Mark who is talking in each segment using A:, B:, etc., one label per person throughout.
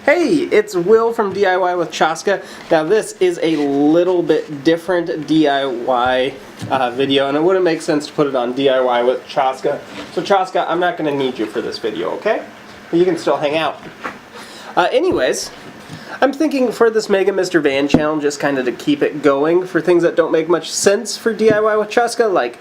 A: Hey, it's Will from DIY with Chaska. Now this is a little bit different DIY video, and it wouldn't make sense to put it on DIY with Chaska. So Chaska, I'm not going to need you for this video, okay? But you can still hang out. Anyways, I'm thinking for this megamrvann channel, just kind of to keep it going for things that don't make much sense for DIY with Chaska, like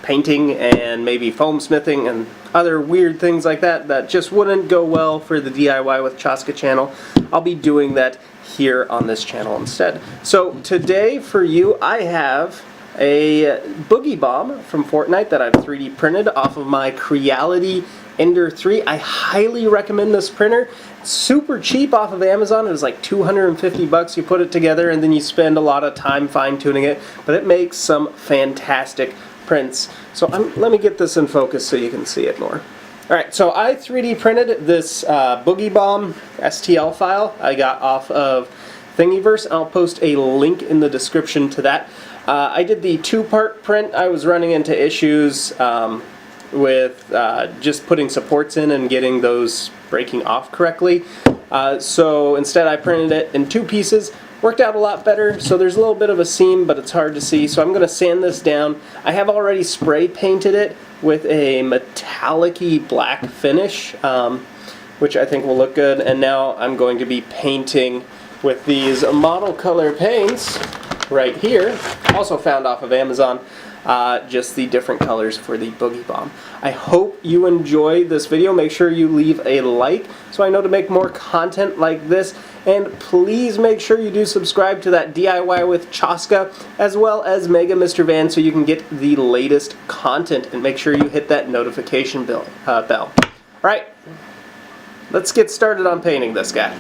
A: painting and maybe foamsmithing and other weird things like that that just wouldn't go well for the DIY with Chaska channel. I'll be doing that here on this channel instead. So today for you I have a Boogie Bomb from Fortnite that I've 3D printed off of my Creality Ender 3. I highly recommend this printer. It's super cheap off of Amazon. It was like 250 bucks. You put it together and then you spend a lot of time fine-tuning it, but it makes some fantastic prints. So let me get this in focus so you can see it more. Alright, so I 3D printed this Boogie Bomb STL file I got off of Thingiverse. I'll post a link in the description to that. I did the two-part print. I was running into issues with just putting supports in and getting those breaking off correctly. So instead I printed it in two pieces. Worked out a lot better, so there's a little bit of a seam, but it's hard to see, so I'm going to sand this down. I have already spray painted it with a metallic-y black finish, which I think will look good, and now I'm going to be painting with these model color paints right here, also found off of Amazon, just the different colors for the Boogie Bomb. I hope you enjoy this video. Make sure you leave a like so I know to make more content like this, and please make sure you do subscribe to that DIY with Chaska as well as megamrvann so you can get the latest content, and make sure you hit that notification bell. Alright, let's get started on painting this guy.